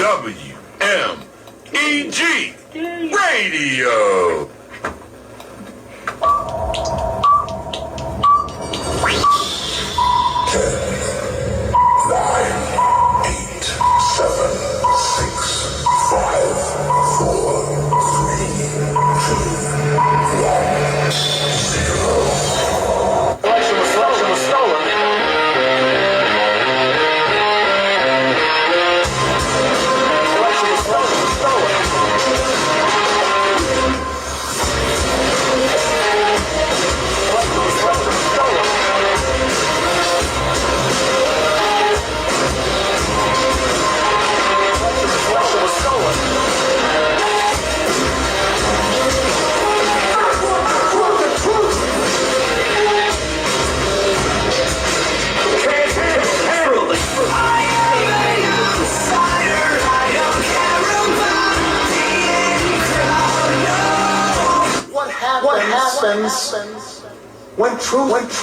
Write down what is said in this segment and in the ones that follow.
WMEG Radio. What happens when truth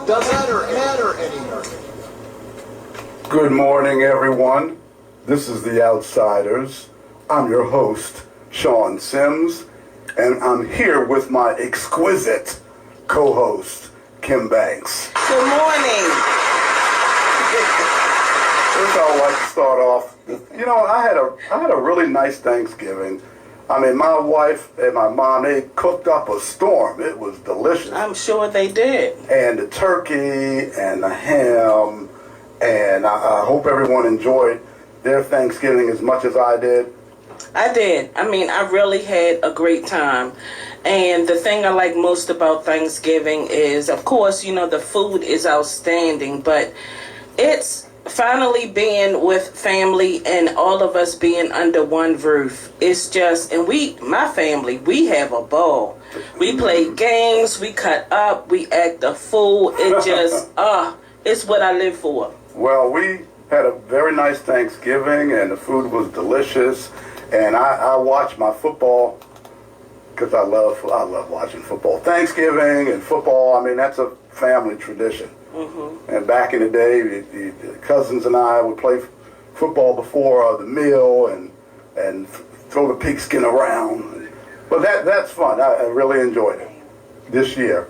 doesn't matter anymore? Good morning, everyone. This is The Outsiders. I'm your host, Sean Sims, and I'm here with my exquisite co-host, Kim Banks. Good morning. First, I would like to start off. I had a really nice Thanksgiving. I mean, my wife and my mom, they cooked up a storm. It was delicious. I'm sure they did. And the turkey and the ham, and I hope everyone enjoyed their Thanksgiving as much as I did. I did. I mean, I really had a great time. And the thing I like most about Thanksgiving is, of course, the food is outstanding, but it's finally being with family and all of us being under one roof. It's just, and my family, we have a ball. We play games, we cut up, we act a fool. It just, it's what I live for. Well, we had a very nice Thanksgiving and the food was delicious. And I watch my football because I love watching football. Thanksgiving and football, I mean, that's a family tradition. Mm-hmm. And back in the day, the cousins and I would play football before the meal and throw the pigskin around. But that's fun. I really enjoyed it this year.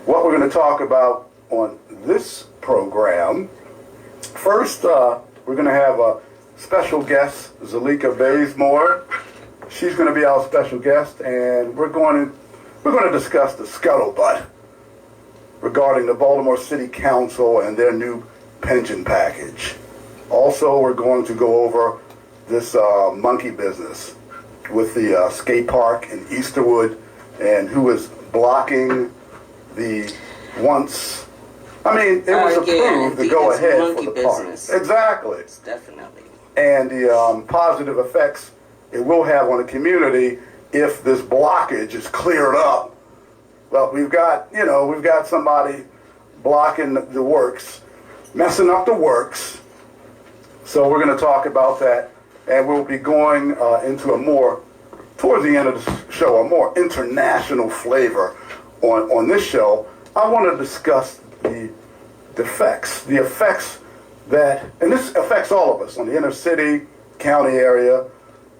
What we're going to talk about on this program, first we're going to have a special guest, Zulieka Baysmore. She's going to be our special guest, and we're going to discuss the scuttlebutt regarding the Baltimore City Council and their new pension package. Also, we're going to go over this monkey business with the skate park in Easterwood and who is blocking the once... I mean, it was approved to go ahead for the park. Exactly. Definitely. And the positive effects it will have on the community if this blockage is cleared up. Well, we've got somebody blocking the works, messing up the works. So we're going to talk about that, and we'll be going into towards the end of the show, a more international flavor on this show. I want to discuss the effects that, and this affects all of us on the inner city, county area,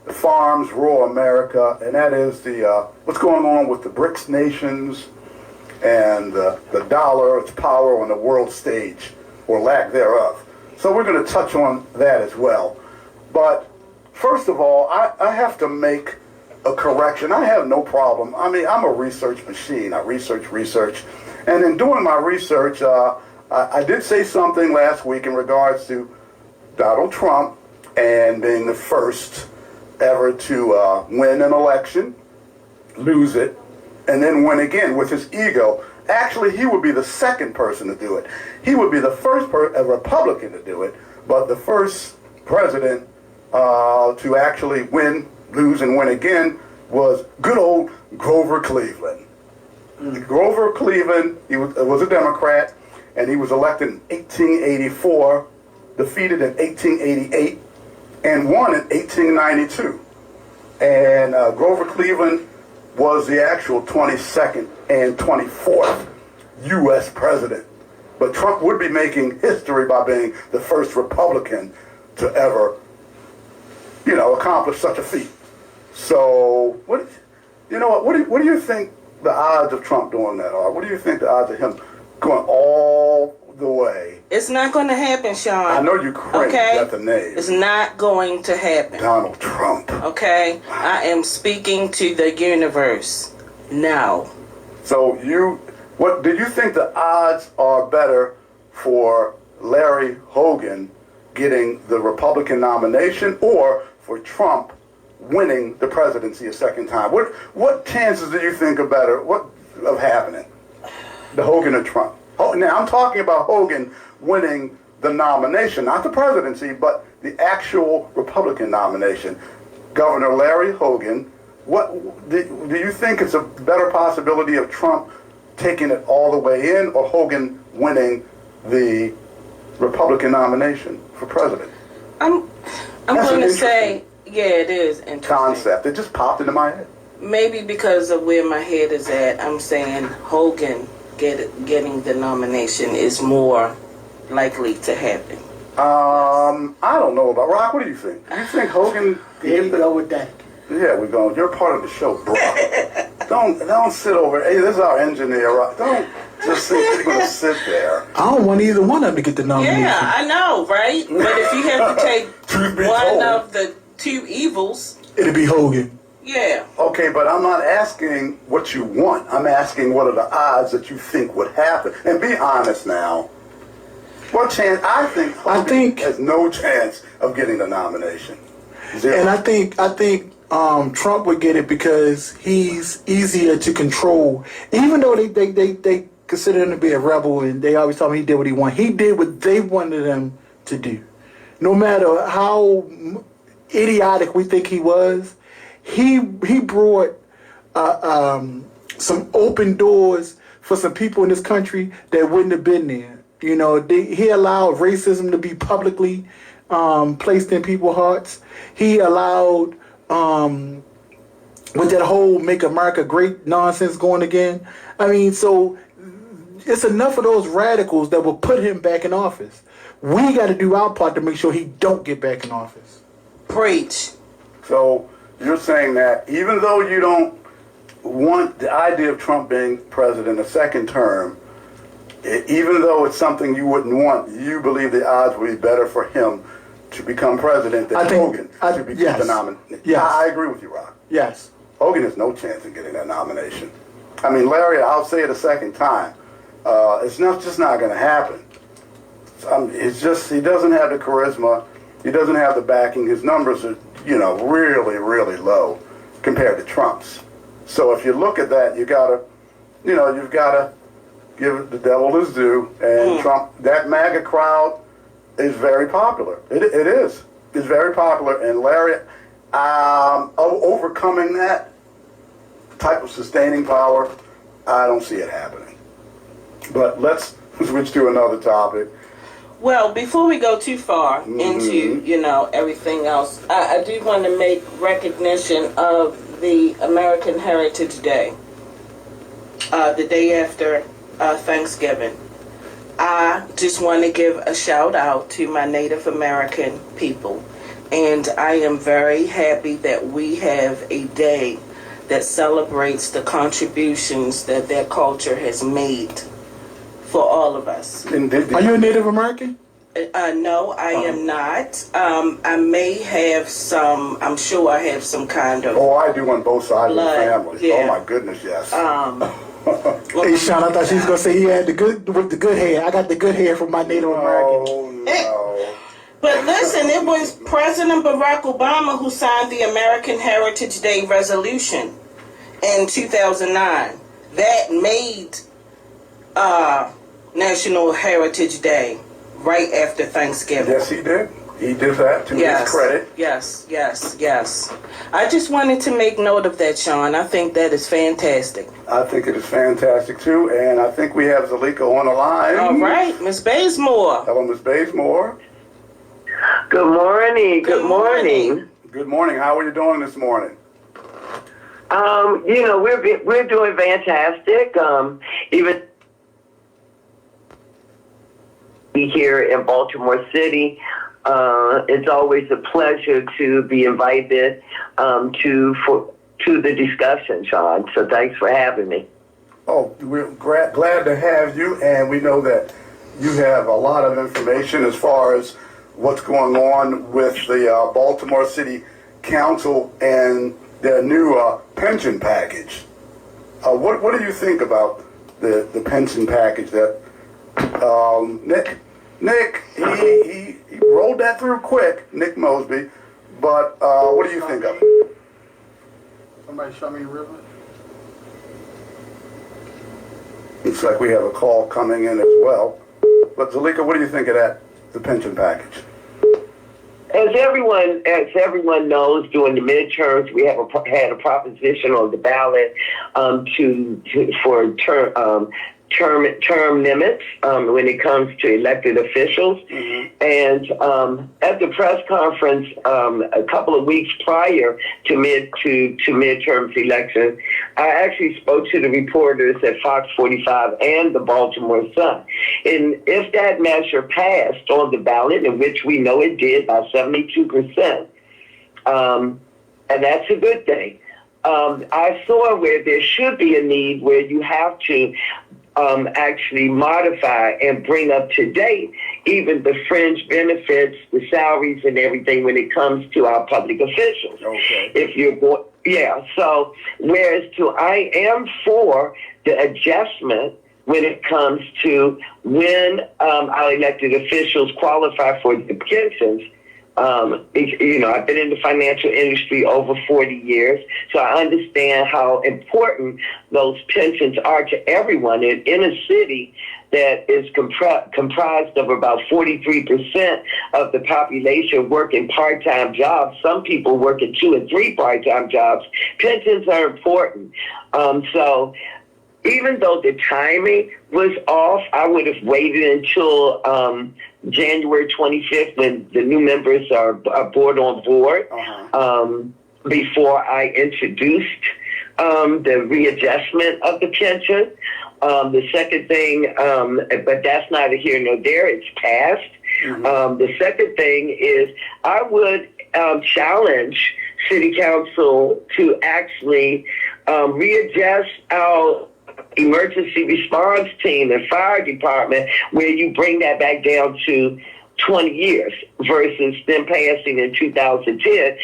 the farms, rural America, and that is what's going on with the BRICS nations and the dollar, its power on the world stage, or lack thereof. So we're going to touch on that as well. But first of all, I have to make a correction. I have no problem. I mean, I'm a research machine. I research. And in doing my research, I did say something last week in regards to Donald Trump and being the first ever to win an election, lose it, and then win again with his ego. Actually, he would be the second person to do it. He would be the first a Republican to do it, but the first president to actually win, lose, and win again was good old Grover Cleveland. Grover Cleveland, he was a Democrat, and he was elected in 1884, defeated in 1888, and won in 1892. And Grover Cleveland was the actual 22nd and 24th U.S. president. But Trump would be making history by being the first Republican to ever accomplish such a feat. So, what do you think the odds of Trump doing that are? What do you think the odds of him going all the way? It's not going to happen, Sean. I know you cringe at the name. It's not going to happen. Donald Trump. Okay? I am speaking to the universe now. So do you think the odds are better for Larry Hogan getting the Republican nomination or for Trump winning the presidency a second time? What chances do you think are better of happening? The Hogan or Trump? Oh, now I'm talking about Hogan winning the nomination, not the presidency, but the actual Republican nomination. Governor Larry Hogan, do you think it's a better possibility of Trump taking it all the way in or Hogan winning the Republican nomination for president? I'm going to say, yeah, it is interesting. Concept. It just popped into my head. Maybe because of where my head is at, I'm saying Hogan getting the nomination is more likely to happen. I don't know about Rock. What do you think? Do you think Hogan? There you go with that. Yeah, we're going. You're part of the show, bro. Don't sit over. Hey, this is our engineer. Rock. Don't just think you're going to sit there. I don't want either one of them to get the nomination. Yeah, I know, right? But if you have to take one of the two evils, It'll be Hogan. yeah. Okay, but I'm not asking what you want. I'm asking what are the odds that you think would happen. And be honest now. What chance? I think Hogan has no chance of getting the nomination. Zero. And I think Trump would get it because he's easier to control. Even though they consider him to be a rebel and they always tell him he did what he wanted. He did what they wanted him to do. No matter how idiotic we think he was, he brought some open doors for some people in this country that wouldn't have been there. He allowed racism to be publicly placed in people's hearts. He allowed with that whole "Make America Great" nonsense going again. I mean, so it's enough of those radicals that will put him back in office. We got to do our part to make sure he don't get back in office. Preach. So you're saying that even though you don't want the idea of Trump being president a second term, even though it's something you wouldn't want, you believe the odds would be better for him to become president than Hogan to become the nominee. Yes. I agree with you, Rob. Yes. Hogan has no chance of getting that nomination. I mean, Larry, I'll say it a second time. It's just not going to happen. It's just he doesn't have the charisma. He doesn't have the backing. His numbers are, really, really low compared to Trump's. So if you look at that, you've got to give the devil his due. And Trump, that MAGA crowd is very popular. It is. It's very popular. And Larry, overcoming that type of sustaining power, I don't see it happening. But let's switch to another topic. Well, before we go too far into, everything else, I do want to make recognition of the American Heritage Day, the day after Thanksgiving. I just want to give a shout out to my Native American people. And I am very happy that we have a day that celebrates the contributions that their culture has made for all of us. Are you a Native American? No, I am not. I may have some, I'm sure I have some kind of... Oh, I do on both sides blood, of the family. yeah. Oh, my goodness, yes. Hey, Sean, I thought she was going to say he had the good hair. I got the good hair from my Native American. Oh, no. But listen, it was President Barack Obama who signed the American Heritage Day resolution in 2009. That made National Heritage Day right after Thanksgiving. Yes, he did. He did that to his credit. Yes. I just wanted to make note of that, Sean. I think that is fantastic. I think it is fantastic, too. And I think we have Zulieka on the line. All right, Miss Baysmore. Hello, Miss Baysmore. Good morning. Good morning. Good morning. How are you doing this morning? We're doing fantastic. Even here in Baltimore City, It's always a pleasure to be invited to the discussion, Sean. So thanks for having me. Oh, we're glad to have you, and we know that you have a lot of information as far as what's going on with the Baltimore City Council and their new pension package. What do you think about the pension package that Nick he rolled that through quick, Nick Mosby, but what do you think of it? Somebody show me the ribbon. Looks like we have a call coming in as well. But Zulieka, what do you think of that, the pension package? As everyone knows, during the midterms, we had a proposition on the ballot for term limits when it comes to elected officials. Mm-hmm. And at the press conference a couple of weeks prior to midterms elections, I actually spoke to the reporters at Fox 45 and the Baltimore Sun. And if that measure passed on the ballot, in which we know it did by 72%, and that's a good thing, I saw where there should be a need where you have to actually modify and bring up to date even the fringe benefits, the salaries, and everything when it comes to our public officials. Okay. If you're going, yeah. So, whereas I am for the adjustment when it comes to when our elected officials qualify for the pensions. I've been in the financial industry over 40 years, so I understand how important those pensions are to everyone. And in a city that is comprised of about 43% of the population working part-time jobs, some people working 2 and 3 part-time jobs, pensions are important. So even though the timing was off, I would have waited until January 25th when the new members are brought on board before I introduced the readjustment of the pension. The second thing, but that's neither here nor there, it's passed. Mm-hmm. The second thing is I would challenge City Council to actually readjust our emergency response team and fire department, where you bring that back down to 20 years versus them passing in 2010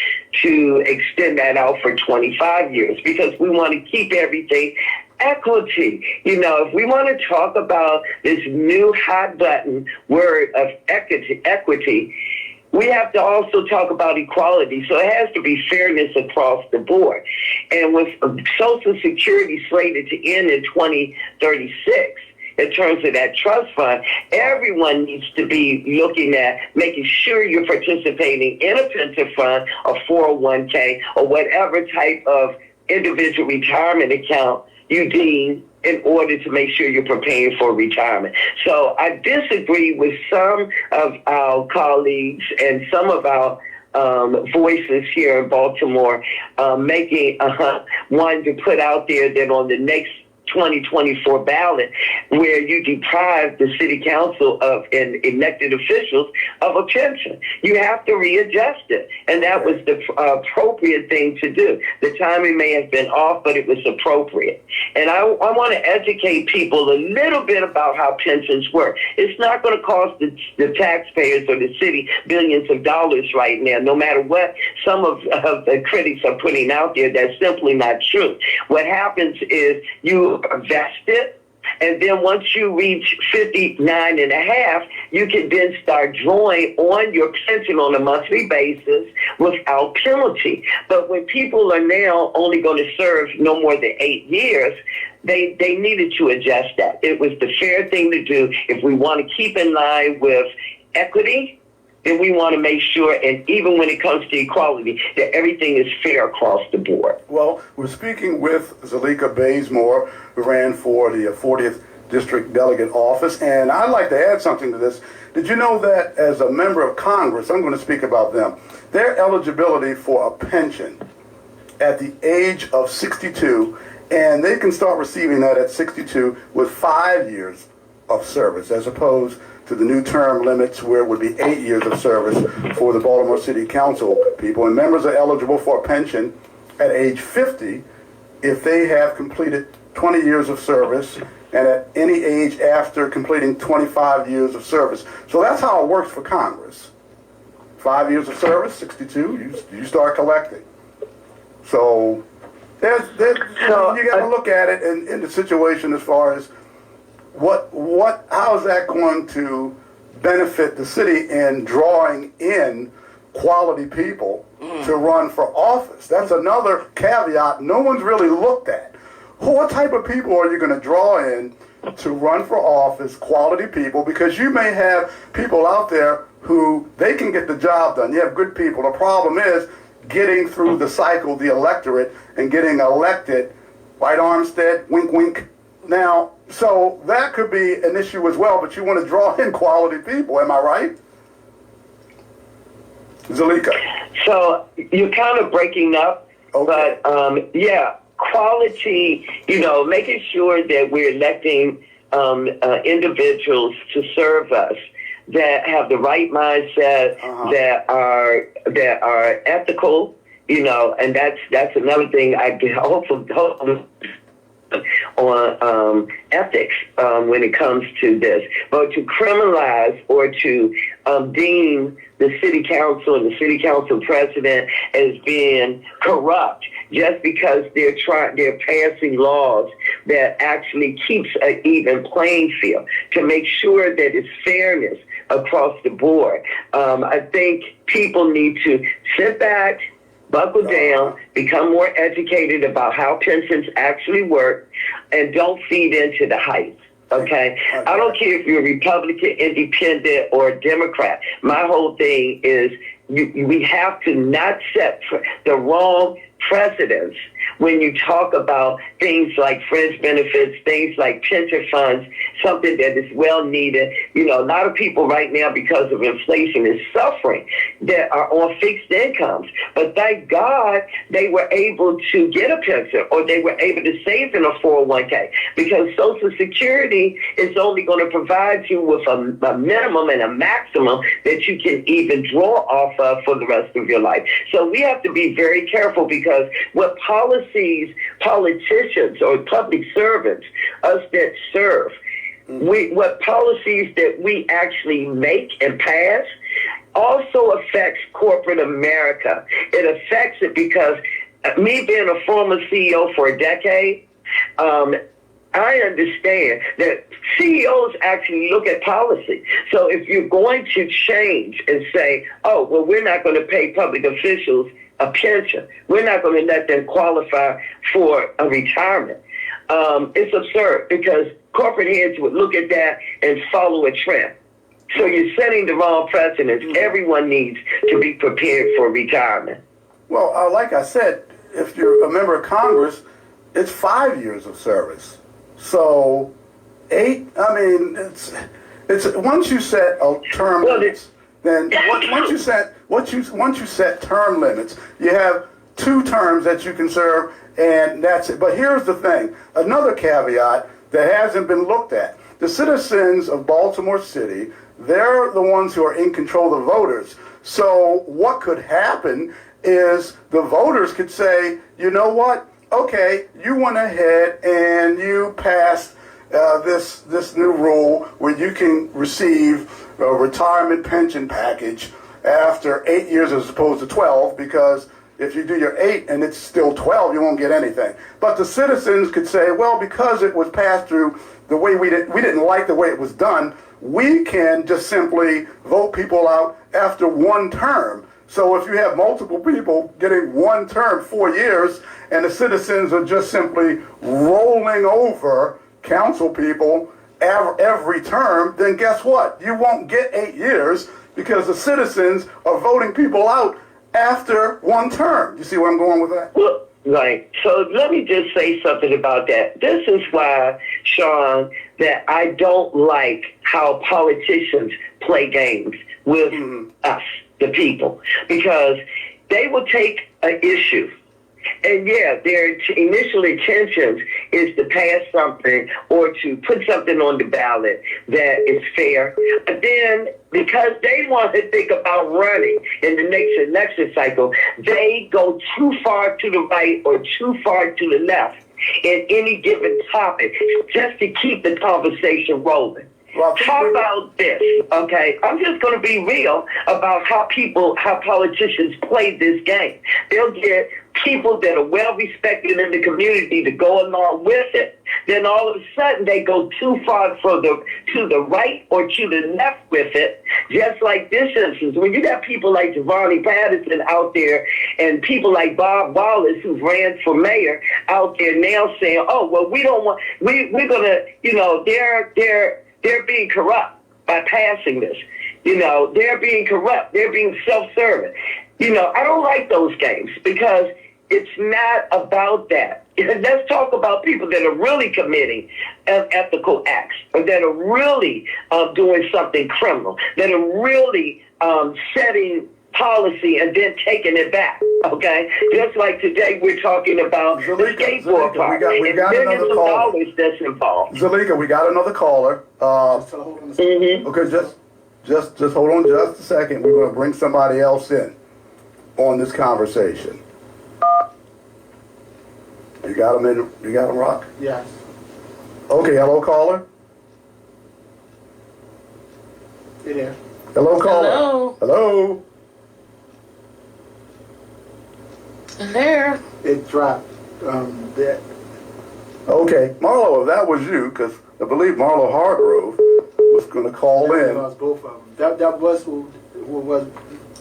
to extend that out for 25 years, because we want to keep everything equity. If we want to talk about this new hot button word of equity, we have to also talk about equality. So it has to be fairness across the board. And with Social Security slated to end in 2036, in terms of that trust fund, everyone needs to be looking at making sure you're participating in a pension fund, a 401k, or whatever type of individual retirement account you deem in order to make sure you're preparing for retirement. So I disagree with some of our colleagues and some of our voices here in Baltimore making one to put out there that on the next 2024 ballot, where you deprive the city council and elected officials of a pension. You have to readjust it. And that was the appropriate thing to do. The timing may have been off, but it was appropriate. And I want to educate people a little bit about how pensions work. It's not going to cost the taxpayers or the city billions of dollars right now, no matter what some of the critics are putting out there. That's simply not true. What happens is you vest it, and then once you reach 59 and a half, you can then start drawing on your pension on a monthly basis without penalty. But when people are now only going to serve no more than 8 years, they needed to adjust that. It was the fair thing to do. If we want to keep in line with equity, then we want to make sure, and even when it comes to equality, that everything is fair across the board. Well, we're speaking with Zulieka Baysmore, who ran for the 40th District Delegate office, and I'd like to add something to this. Did you know that as a member of Congress, I'm going to speak about them, their eligibility for a pension at the age of 62, and they can start receiving that at 62 with 5 years of service, as opposed to the new term limits where it would be 8 years of service for the Baltimore City Council people. And members are eligible for a pension at age 50 if they have completed 20 years of service and at any age after completing 25 years of service. So that's how it works for Congress. 5 years of service, 62, you start collecting. So you got to look at it in the situation as far as how is that going to benefit the city in drawing in quality people to run for office. That's another caveat no one's really looked at. What type of people are you going to draw in to run for office, quality people? Because you may have people out there who they can get the job done. You have good people. The problem is getting through the cycle, the electorate, and getting elected. Right, Armstead? Wink, wink. Now, so that could be an issue as well, but you want to draw in quality people. Am I right? Zulieka. So you're kind of breaking up, Okay. but yeah, quality, making sure that we're electing individuals to serve us that have the right mindset, that are ethical, and that's another thing I can hopefully on ethics when it comes to this. But to criminalize or to deem the city council and the city council president as being corrupt just because they're passing laws that actually keeps an even playing field to make sure that it's fairness across the board. I think people need to sit back, buckle down, become more educated about how pensions actually work, and don't feed into the hype. Okay? I don't care if you're a Republican, Independent, or a Democrat. My whole thing is we have to not set the wrong precedents when you talk about things like fringe benefits, things like pension funds, something that is well needed. A lot of people right now, because of inflation, is suffering that are on fixed incomes. But thank God they were able to get a pension or they were able to save in a 401k, because Social Security is only going to provide you with a minimum and a maximum that you can even draw off of for the rest of your life. So we have to be very careful, because what politicians or public servants, us that serve, what policies that we actually make and pass also affects corporate America. It affects it because me being a former CEO for a decade, I understand that CEOs actually look at policy. So if you're going to change and say, oh, well, we're not going to pay public officials a pension, we're not going to let them qualify for a retirement, it's absurd, because corporate heads would look at that and follow a trend. So you're setting the wrong precedents. Everyone needs to be prepared for retirement. Well, like I said, if you're a member of Congress, it's 5 years of service. So 8, it's once you set a term limits, then once you set term limits, you have 2 terms that you can serve, and that's it. But here's the thing, another caveat that hasn't been looked at. The citizens of Baltimore City, they're the ones who are in control of the voters. So what could happen is the voters could say, you know what? Okay, you went ahead and you passed this new rule where you can receive a retirement pension package after 8 years as opposed to 12, because if you do your 8 and it's still 12, you won't get anything. But the citizens could say, well, because it was passed through the way we didn't like the way it was done, we can just simply vote people out after 1 term. So if you have multiple people getting 1 term, 4 years, and the citizens are just simply rolling over council people every term, then guess what? You won't get 8 years, because the citizens are voting people out after 1 term. You see where I'm going with that? Well, right. So let me just say something about that. This is why, Sean, that I don't like how politicians play games with us, the people, because they will take an issue And yeah, their initial intentions is to pass something or to put something on the ballot that is fair. But then, because they want to think about running in the next election cycle, they go too far to the right or too far to the left in any given topic just to keep the conversation rolling. Well, How about this? Okay, I'm just going to be real about how politicians play this game. They'll get people that are well respected in the community to go along with it. Then all of a sudden they go too far to the right or to the left with it. Just like this instance, when you got people like Giovanni Patterson out there and people like Bob Wallace, who ran for mayor, out there now saying, "Oh, well, we don't want, we're gonna, they're being corrupt by passing this. They're being corrupt. They're being self-serving." I don't like those games because it's not about that. Let's talk about people that are really committing ethical acts, or that are really doing something criminal, that are really setting policy and then taking it back. Okay, just like today we're talking about the skateboard park and millions of dollars that's involved. Zulieka, we got another caller. Okay, just hold on just a second. We're going to bring somebody else in on this conversation. You got him in? You got him, Rock? Yes. Okay, hello, caller. Hey there. Hello, caller. Hello. Hello. There. It dropped. That. Okay, Marlo, if that was you, because I believe Marlo Hargrove was going to call in. Lost both of them. That was who was.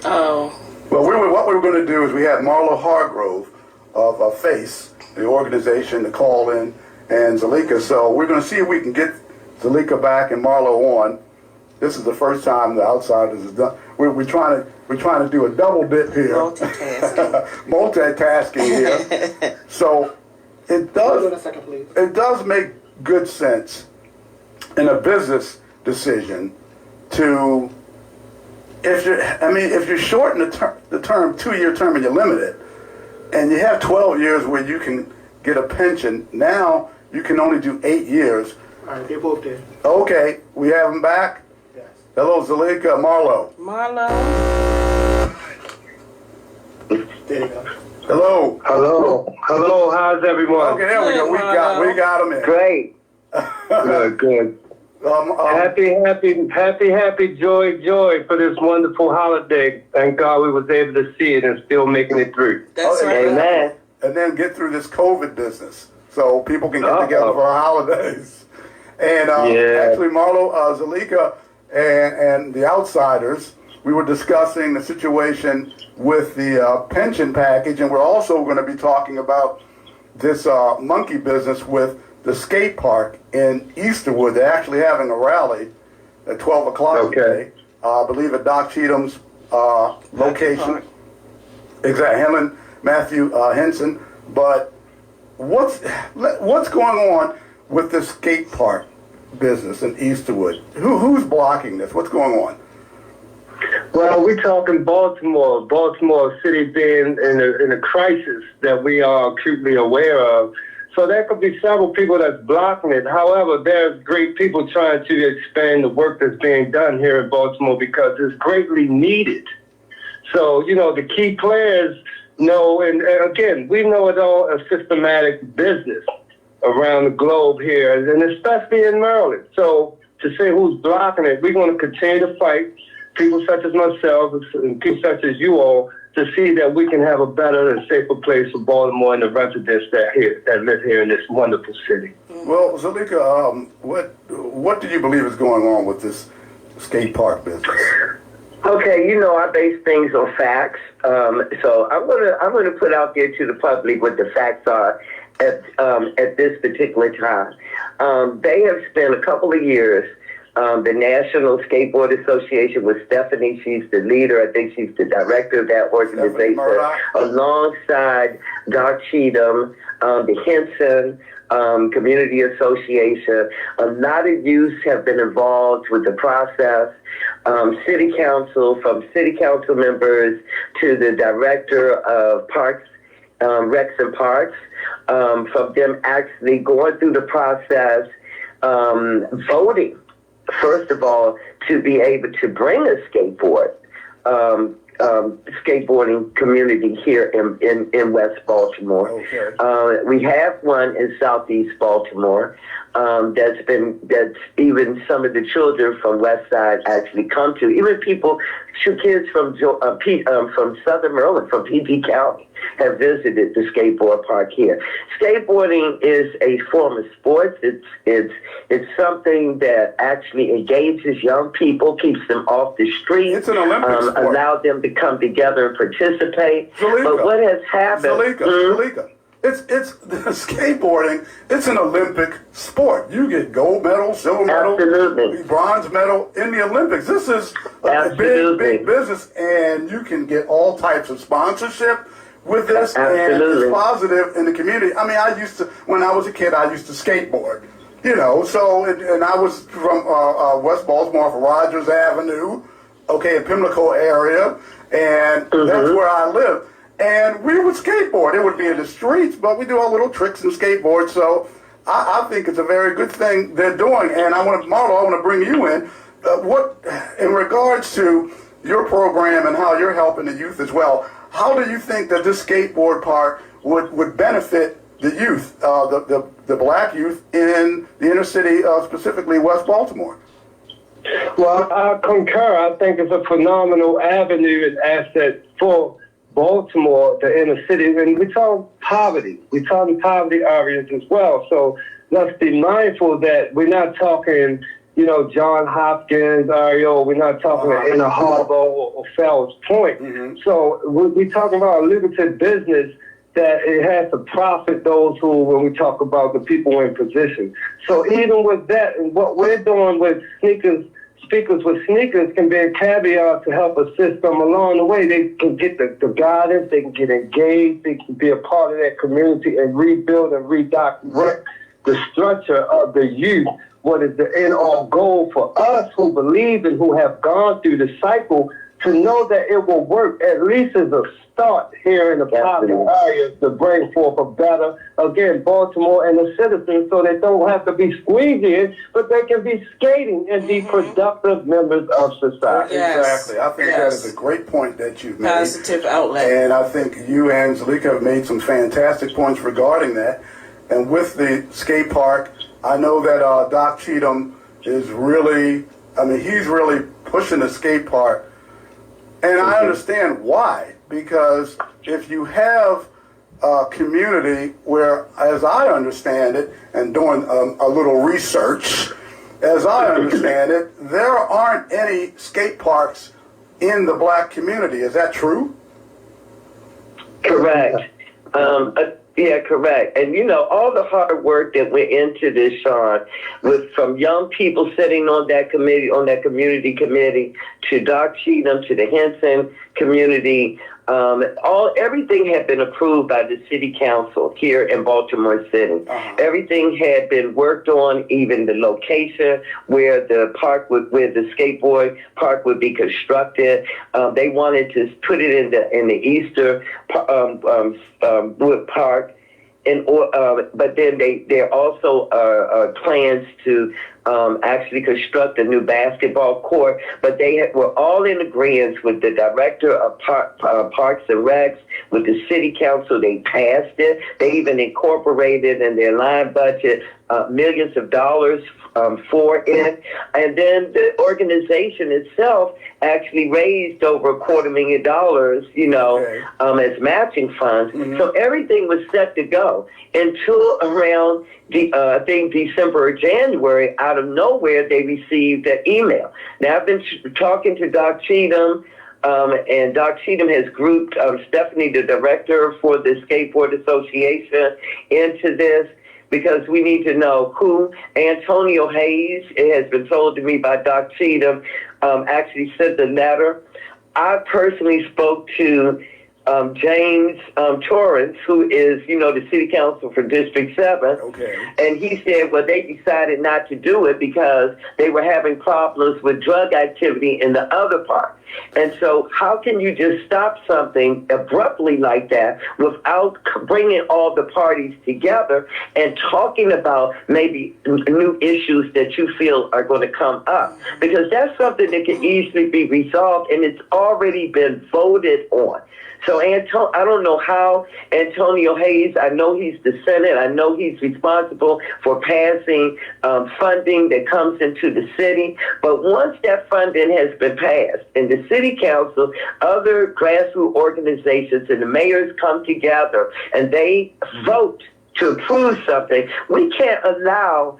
Oh. Well, what we were going to do is we had Marlo Hargrove of F.A.C.E, the organization, to call in, and Zulieka. So we're going to see if we can get Zulieka back and Marlo on. This is the first time the Outsiders has done. We're trying to do a double dip here. Multitasking here. So it does make good sense in a business decision to, if you're shorting the term 2-year term and you limit it, and you have 12 years where you can get a pension, now you can only do 8 years. All right, they both did. Okay, we have them back. Yes. Hello, Zulieka, Marlo. Marlo. There you go. Hello. Hello, how's everyone? Okay, there we go. We got them in. Great. Good. Happy, joy for this wonderful holiday. Thank God we was able to see it and still making it through. That's right. Amen. And then get through this COVID business so people can get together for our holidays. And actually, Marlo, Zulieka, and the Outsiders, we were discussing the situation with the pension package, and we're also going to be talking about this monkey business with the skate park in Easterwood. They're actually having a rally at 12 o'clock today. I believe at Doc Cheatham's location. Exactly, Helen, Matthew Henson. But what's going on with the skate park business in Easterwood? Who's blocking this? What's going on? Well, we're talking Baltimore City being in a crisis that we are acutely aware of. So there could be several people that's blocking it. However, there's great people trying to expand the work that's being done here in Baltimore because it's greatly needed. So, the key players know, and again, we know it's all a systematic business around the globe here, and especially in Maryland. So to say who's blocking it, we're going to continue to fight, people such as myself and people such as you all, to see that we can have a better and safer place for Baltimore and the residents that live here in this wonderful city. Well, Zulieka, what do you believe is going on with this skate park business? Okay, I base things on facts. So I'm gonna put out there to the public what the facts are at this particular time. They have spent a couple of years. The National Skateboard Association with Stephanie, she's the leader. I think she's the director of that organization, alongside Doc Cheatham, the Henson Community Association. A lot of youth have been involved with the process. City Council, from city council members to the director of parks recs and parks, from them actually going through the process, voting, first of all, to be able to bring a skateboarding community here in West Baltimore. Okay. We have one in Southeast Baltimore. That's even some of the children from West Side actually come to. Even kids from Southern Maryland, from PG County, have visited the skateboard park here. Skateboarding is a form of sports. It's something that actually engages young people, keeps them off the street. It's an Olympic sport. Allow them to come together and participate. Zulieka, but what has happened? Zulieka. It's skateboarding. It's an Olympic sport. You get gold medal, silver medal, Absolutely. bronze medal in the Olympics. This is a big business, and you can get all types of sponsorship with this, Absolutely. and it's positive in the community. I mean, when I was a kid, I used to skateboard. And I was from West Baltimore, off of Rogers Avenue, in Pimlico area, and that's where I lived. And we would skateboard. It would be in the streets, but we do our little tricks and skateboard. So I think it's a very good thing they're doing. And Marlo, I want to bring you in. In regards to your program and how you're helping the youth as well, how do you think that this skateboard park would benefit the youth, the black youth in the inner city, specifically West Baltimore? Well, I concur. I think it's a phenomenal avenue and asset for Baltimore, the inner city, and we talk poverty. We talk poverty areas as well. So let's be mindful that we're not talking, John Hopkins area, or we're not talking Inner Harbor or Fells Point. Mm-hmm. So we're talking about a lucrative business that it has to profit those who, when we talk about the people in position. So even with that, and what we're doing with speakers with sneakers can be a caveat to help assist them along the way. They can get the guidance, they can get engaged, they can be a part of that community and rebuild and redirect the structure of the youth. What is the end all goal for us who believe and who have gone through the cycle to know that it will work, at least as a start here in the poverty areas, to bring forth a better, again, Baltimore and the citizens, so they don't have to be squeegeeing, but they can be skating and be productive members of society. Yes. Exactly. I think that is a great point that you've made. Positive outlet. And I think you and Zulieka have made some fantastic points regarding that. And with the skate park, I know that Doc Cheatham is really, he's really pushing the skate park. And I understand why, because if you have a community where, as I understand it, and doing a little research, as I understand it, there aren't any skate parks in the black community. Is that true? Correct. Yeah, correct. And all the hard work that went into this, Sean, from young people sitting on that committee, on that community committee, to Doc Cheatham, to the Henson community, everything had been approved by the city council here in Baltimore City. Everything had been worked on, even the location where the skateboard park would be constructed. They wanted to put it in the Easterwood Park. But then there also are plans to actually construct a new basketball court. But they were all in agreement with the director of Parks and Recs, with the city council. They passed it. They even incorporated in their line budget millions of dollars for it. And then the organization itself actually raised over $250,000, as matching funds. Mm-hmm. So everything was set to go until around I think December or January. Out of nowhere, they received an email. Now, I've been talking to Doc Cheatham, and Doc Cheatham has grouped Stephanie, the director for the Skateboard Association, into this, because we need to know who. Antonio Hayes, it has been told to me by Doc Cheatham, actually sent the letter. I personally spoke to James Torrance, who is, the city council for District 7. Okay. And he said, well, they decided not to do it because they were having problems with drug activity in the other park. And so how can you just stop something abruptly like that without bringing all the parties together and talking about maybe new issues that you feel are going to come up? Because that's something that can easily be resolved, and it's already been voted on. So I don't know how Antonio Hayes, I know he's the Senate, I know he's responsible for passing funding that comes into the city, but once that funding has been passed in the city council, other grassroots organizations and the mayors come together and they vote to approve something, we can't allow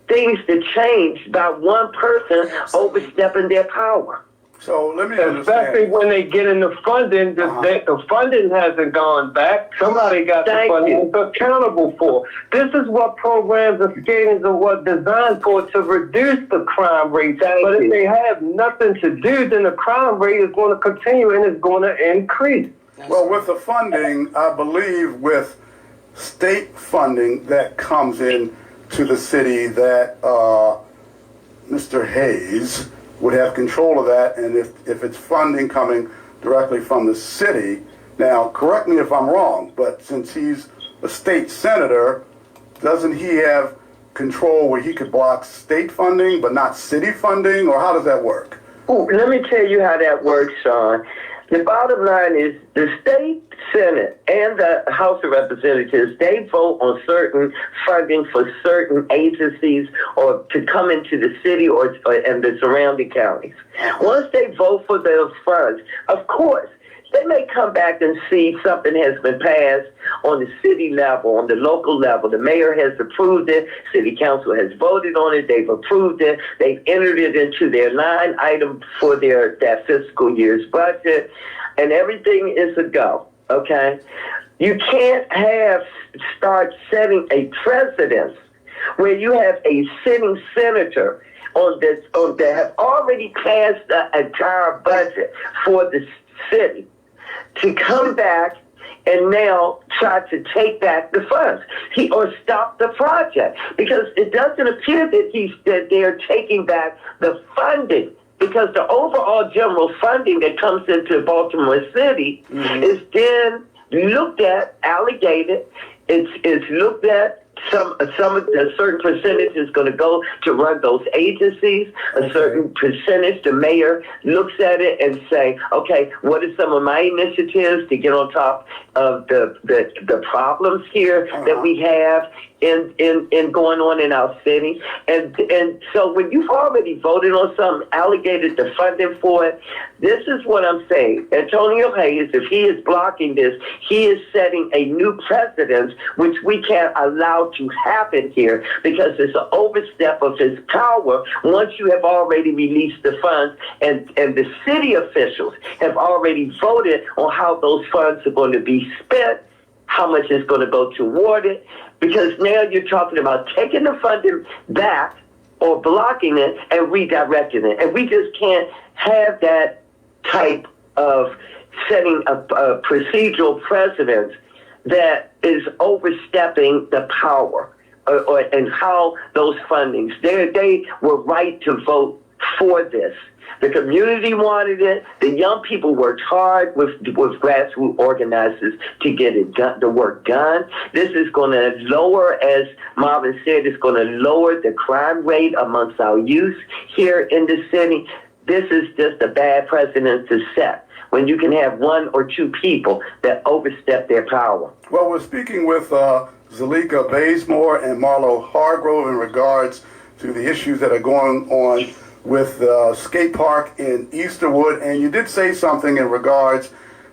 things to change by one person overstepping their power. So let me Especially understand. when they get in the funding, the funding hasn't gone back. Somebody got the funding it's accountable for. This is what programs and schemes are what designed for, to reduce the crime rate. But if they have nothing to do, then the crime rate is going to continue and it's going to increase. Well, with the funding, I believe with state funding that comes in to the city, that Mr. Hayes would have control of that, and if it's funding coming directly from the city, now correct me if I'm wrong, but since he's a state senator, doesn't he have control where he could block state funding but not city funding, or how does that work? Ooh, let me tell you how that works, Sean. The bottom line is the state Senate and the House of Representatives, they vote on certain funding for certain agencies or to come into the city or and the surrounding counties. Once they vote for those funds, of course, they may come back and see something has been passed on the city level, on the local level. The mayor has approved it. City council has voted on it. They've approved it. They've entered it into their line item for that fiscal year's budget, and everything is a go. Okay, you can't start setting a precedence where you have a sitting senator that have already passed the entire budget for the city to come back and now try to take back the funds or stop the project, because it doesn't appear that they're taking back the funding, because the overall general funding that comes into Baltimore City is then looked at, allocated. It's looked at. Some of the certain percentage is going to go to run those agencies. A certain percentage, the mayor looks at it and say, okay, what are some of my initiatives to get on top of the problems here that we have in going on in our city? And so when you've already voted on something, allocated the funding for it, this is what I'm saying. Antonio Hayes, if he is blocking this, he is setting a new precedent which we can't allow to happen here, because it's an overstep of his power once you have already released the funds and the city officials have already voted on how those funds are going to be spent, how much is going to go toward it, because now you're talking about taking the funding back or blocking it and redirecting it. And we just can't have that type of setting a procedural precedent that is overstepping the power and how those fundings. They were right to vote for this. The community wanted it. The young people worked hard with grassroots organizers to get it done, the work done. This is going to lower, as Marvin said, it's going to lower the crime rate amongst our youth here in the city. This is just a bad precedent to set when you can have one or two people that overstep their power. Well, we're speaking with Zulieka Baysmore and Marlo Hargrove in regards to the issues that are going on with the skate park in Easterwood, and you did say something in regards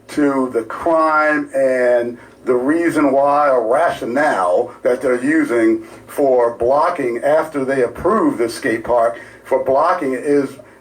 to the crime and the reason why, or rationale that they're using for blocking after they approve the skate park. For blocking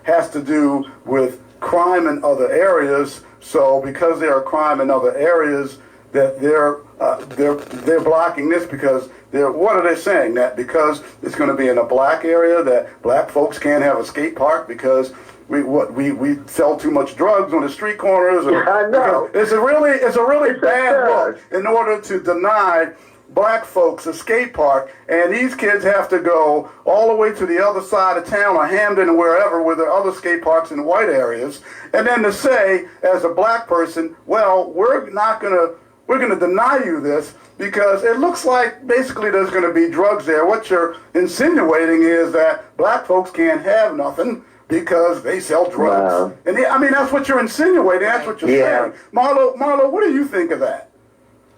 has to do with crime in other areas. So because there are crime in other areas, that they're blocking this because what are they saying? That because it's going to be in a black area, that black folks can't have a skate park because we sell too much drugs on the street corners. I know. It's a really bad look in order to deny black folks a skate park, and these kids have to go all the way to the other side of town or Hamden or wherever where there are other skate parks in white areas, and then to say as a black person, well, we're going to deny you this because it looks like basically there's going to be drugs there. What you're insinuating is that black folks can't have nothing because they sell drugs. Wow. And I mean, that's what you're insinuating. That's what you're saying. Marlo, what do you think of that?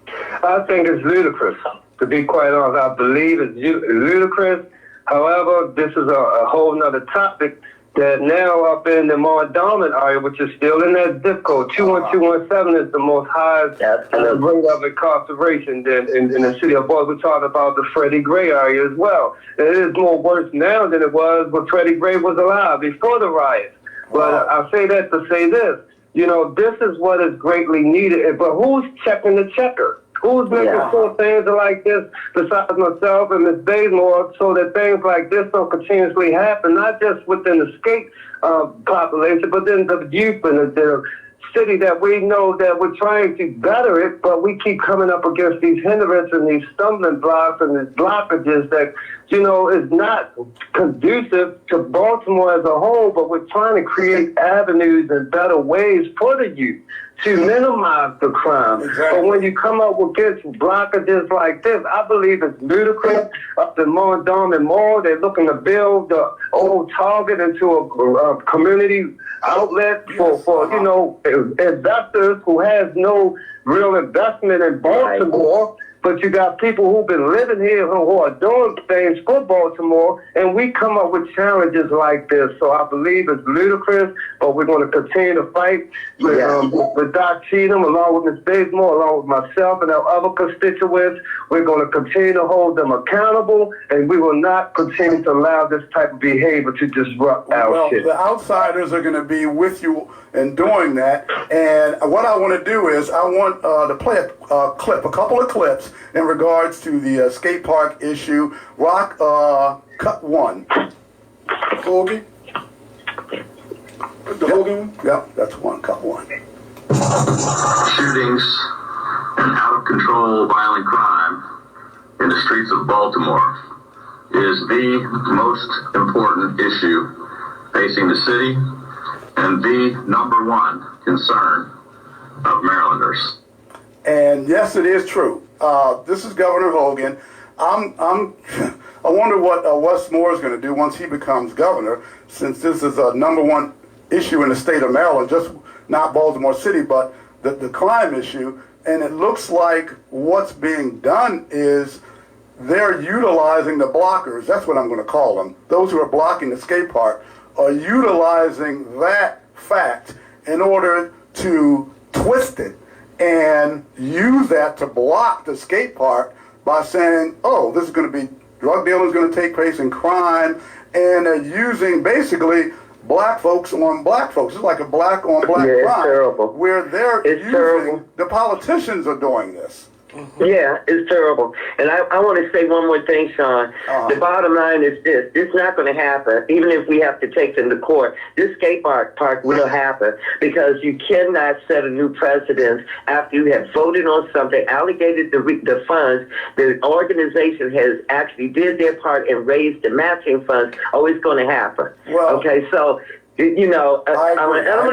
I think it's ludicrous. To be quite honest, I believe it's ludicrous. However, this is a whole nother topic that now up in the more dominant area, which is still in that zip code, 21217 is the most highest rate of incarceration in the city of Baltimore. We're talking about the Freddie Gray area as well. And it is more worse now than it was when Freddie Gray was alive before the riots. But I say that to say this, this is what is greatly needed. But who's checking the checker? Who's making sure things are like this besides myself and Ms. Baysmore so that things like this don't continuously happen, not just within the skate population, but then the youth and the city that we know that we're trying to better it, but we keep coming up against these hindrances and these stumbling blocks and these blockages that, is not conducive to Baltimore as a whole, but we're trying to create avenues and better ways for the youth to minimize the crime. Exactly. But when you come up against blockages like this, I believe it's ludicrous. Up in Mondawmin Mall, they're looking to build the old Target into a community outlet for investors who has no real investment in Baltimore. But you got people who've been living here who are doing things for Baltimore, and we come up with challenges like this. So I believe it's ludicrous, but we're going to continue to fight with Doc Cheatham, along with Ms. Baysmore, along with myself and our other constituents. We're going to continue to hold them accountable, and we will not continue to allow this type of behavior to disrupt our shit. The outsiders are going to be with you in doing that. And what I want to do is I want to play a couple of clips in regards to the skate park issue. Rock, cut one. Hogan? The Hogan? Yep, that's one. Cut one. Shootings and out-of-control violent crime in the streets of Baltimore is the most important issue facing the city and the number one concern of Marylanders. And yes, it is true. This is Governor Hogan. I wonder what Westmore is going to do once he becomes governor, since this is a number one issue in the state of Maryland, just not Baltimore City, but the crime issue. And it looks like what's being done is they're utilizing the blockers. That's what I'm going to call them. Those who are blocking the skate park are utilizing that fact in order to twist it and use that to block the skate park by saying, oh, this is going to be, drug dealing is going to take place in crime, and they're using basically black folks on black folks. It's like a black on black crime. Terrible. Where they're using, terrible. The politicians are doing this. Yeah, it's terrible. And I want to say one more thing, Sean. The bottom line is this. It's not going to happen, even if we have to take them to court. This skate park will happen because you cannot set a new precedent after you have voted on something, allocated the funds, the organization has actually did their part and raised the matching funds. Oh, it's going to happen. Well, okay, so... I'm going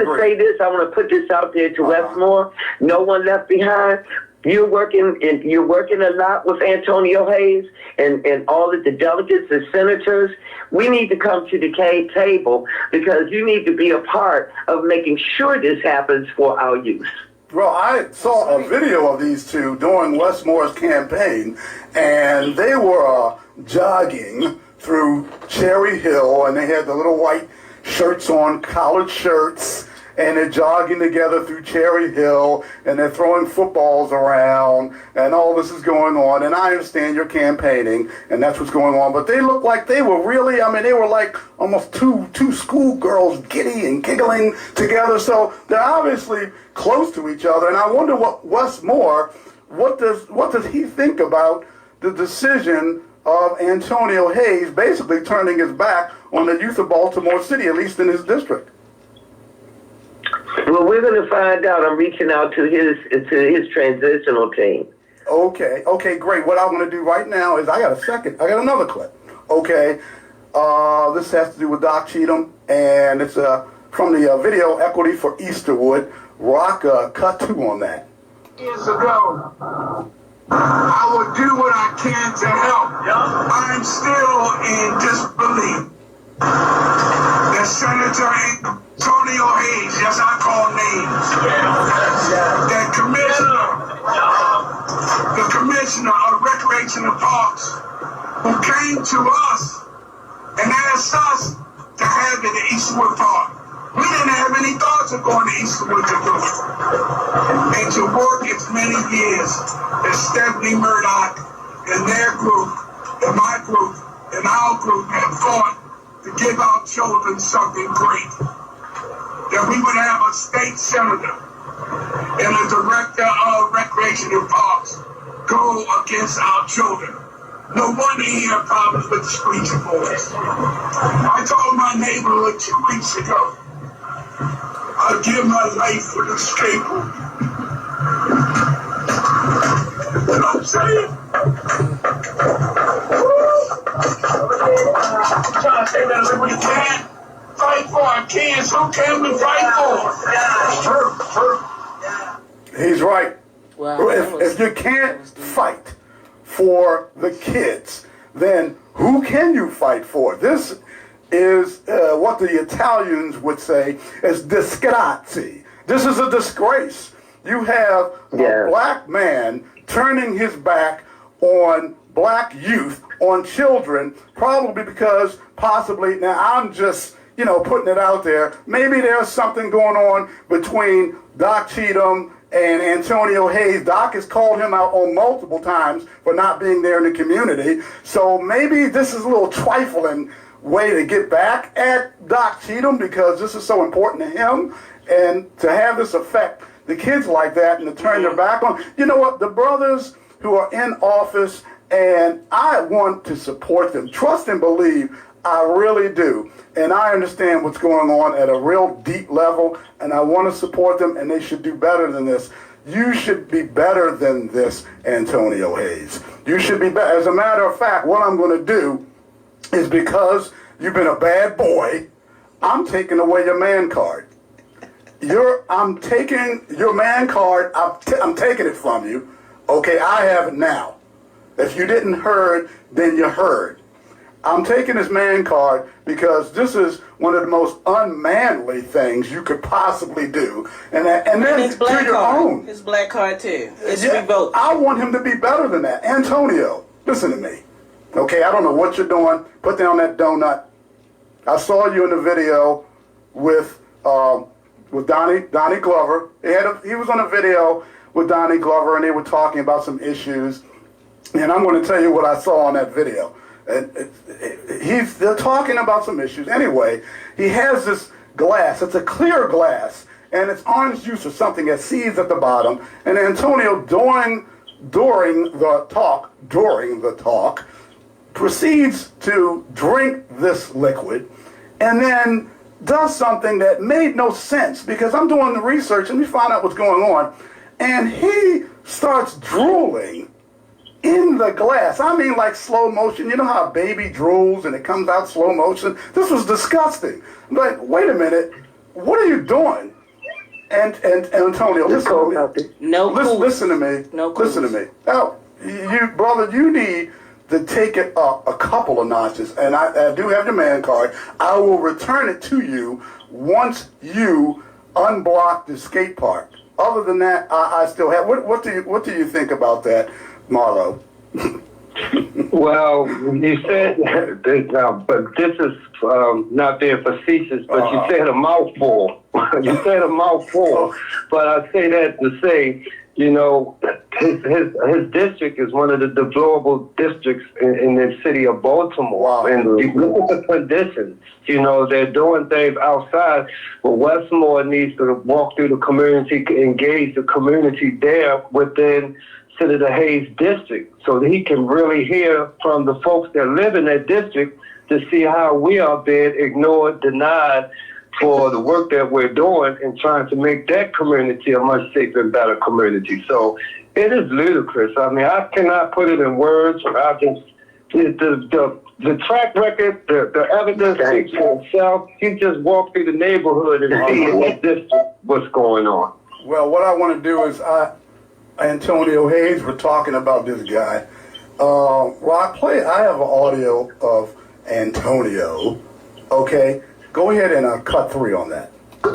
to say this. I want to put this out there to Westmore. No one left behind. You're working a lot with Antonio Hayes and all of the delegates and senators. We need to come to the table because you need to be a part of making sure this happens for our youth. Well, I saw a video of these two during Westmore's campaign, and they were jogging through Cherry Hill, and they had the little white shirts on, collared shirts, and they're jogging together through Cherry Hill, and they're throwing footballs around, and all this is going on. And I understand you're campaigning, and that's what's going on, but they look like they were really, they were like almost two schoolgirls giddy and giggling together, so they're obviously close to each other. And I wonder what Westmore, what does he think about the decision of Antonio Hayes basically turning his back on the youth of Baltimore City, at least in his district? Well, we're going to find out. I'm reaching out to his transitional team. Okay, great. What I'm going to do right now is I got another clip. Okay, this has to do with Doc Cheatham, and it's from the video Equity for Easterwood. Rock, cut 2 on that. Years ago, I would do what I can to help. I'm still in disbelief that Senator Antonio Hayes, yes, I call names, that the commissioner of recreational parks, who came to us and asked us to have it at Easterwood Park. We didn't have any thoughts of going to Easterwood to do it. And to work as many years as Stephanie Murdoch and their group, and my group, and our group have fought to give our children something great. That we would have a state senator and a director of recreational parks go against our children. No wonder he had problems with the screeching boys. I told my neighborhood 2 weeks ago, I'll give my life for the scapegoat. You know what I'm saying? I'm trying to say that we can't fight for our kids. Who can we fight for? He's right. Wow, If you can't fight for the kids, then who can you fight for? This is what the Italians would say is disgrazie. This is a disgrace. You have a black man turning his back on black youth, on children, probably because possibly, now I'm just, putting it out there, maybe there's something going on between Doc Cheatham and Antonio Hayes. Doc has called him out on multiple times for not being there in the community. So maybe this is a little trifling way to get back at Doc Cheatham because this is so important to him, and to have this affect the kids like that and to turn their back on. You know what? The brothers who are in office, and I want to support them. Trust and believe, I really do. And I understand what's going on at a real deep level, and I want to support them, and they should do better than this. You should be better than this, Antonio Hayes. You should be better. As a matter of fact, what I'm going to do is, because you've been a bad boy, I'm taking away your man card. I'm taking your man card. I'm taking it from you. Okay, I have it now. If you didn't heard, then you heard. I'm taking his man card because this is one of the most unmanly things you could possibly do. And then his black to your card. own. His black card too. It's revoked. I want him to be better than that. Antonio, listen to me. Okay, I don't know what you're doing. Put down that donut. I saw you in the video with Donnie Glover. He was on a video with Donnie Glover, and they were talking about some issues. And I'm going to tell you what I saw on that video. They're talking about some issues. Anyway, he has this glass. It's a clear glass, and it's orange juice or something that seeds at the bottom. And Antonio, during the talk, proceeds to drink this liquid, and then does something that made no sense, because I'm doing the research and we find out what's going on, and he starts drooling in the glass. I mean, like slow motion. You know how a baby drools and it comes out slow motion? This was disgusting. I'm like, wait a minute, what are you doing? And Antonio, listen to me. Listen to me. Listen to me. Now, you need to take it up a couple of notches, and I do have your man card. I will return it to you once you unblock the skate park. Other than that, I still have. What do you think about that, Marlo? Well, you said but this is not being facetious, but you said a mouthful. You said a mouthful, but I say that to say, his district is one of the deplorable districts in the city of Baltimore. Wow. And look at the conditions. They're doing things outside, but Westmore needs to walk through the community, engage the community there within Senator Hayes' district, so that he can really hear from the folks that live in that district to see how we are being ignored, denied for the work that we're doing and trying to make that community a much safer and better community. So It is ludicrous. I mean, I cannot put it in words. The track record, the evidence speaks for itself. You just walk through the neighborhood and see in that district what's going on. Well, what I want to do is, Antonio Hayes, we're talking about this guy. I have an audio of Antonio. Okay, go ahead and cut 3 on that. We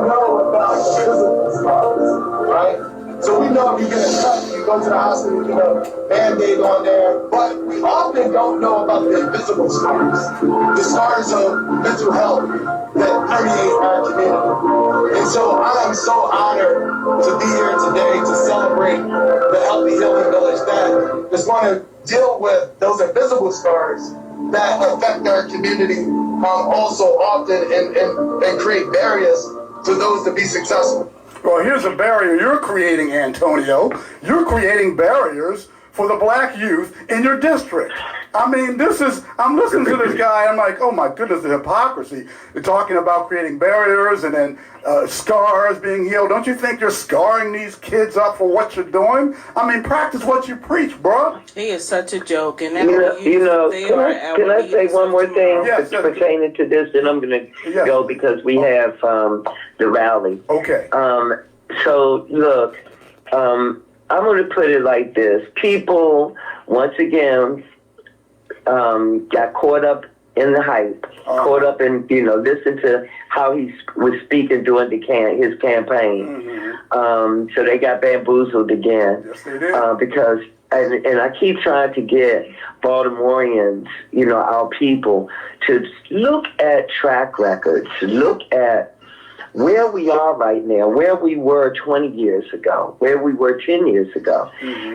know about physical scars, right? So we know if you get a cut, you go to the hospital, you get a Band-Aid on there, but we often don't know about the invisible scars, the scars of mental health that permeate our community. And so I am so honored to be here today to celebrate the Healthy Healing Village that is going to deal with those invisible scars that affect our community also often and create barriers to those to be successful. Well, here's a barrier you're creating, Antonio. You're creating barriers for the black youth in your district. I mean, I'm listening to this guy, I'm like, oh my goodness, the hypocrisy. They're talking about creating barriers and then scars being healed. Don't you think you're scarring these kids up for what you're doing? I mean, practice what you preach, bro. He is such a joke. And can I say one more thing pertaining to this? And I'm going to go because we have the rally. Okay. So, look, I'm going to put it like this. People, once again, got caught up in the hype, caught up in, listen to how he was speaking during his campaign. So they got bamboozled again. Yes, they did. Because, and I keep trying to get Baltimoreans, our people, to look at track records, look at where we are right now, where we were 20 years ago, where we were 10 years ago.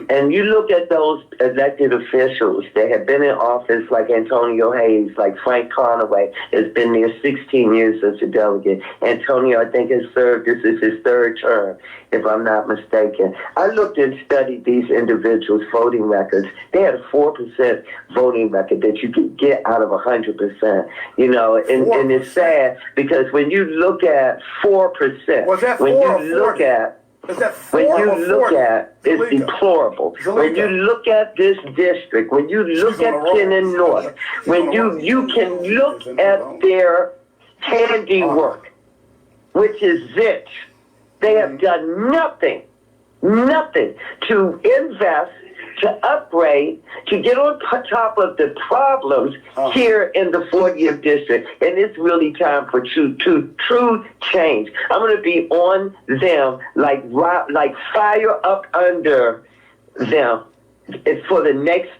And you look at those elected officials that have been in office like Antonio Hayes, like Frank Conaway, has been there 16 years as a delegate. Antonio, I think, has served, this is his 3rd term, if I'm not mistaken. I looked and studied these individuals' voting records. They had a 4% voting record that you could get out of 100%, and it's sad because when you look at 4%. Was that 4 when you or look 40? at Is that 4 when you or look 40? at it's Zulieka. deplorable. Zulieka. When you look at this district, when you look at Kennon North, when you can look at their handiwork, which is zilch. They have done nothing to invest, to upgrade, to get on top of the problems here in the 40th district. And it's really time for true change. I'm going to be on them like fire up under them for the next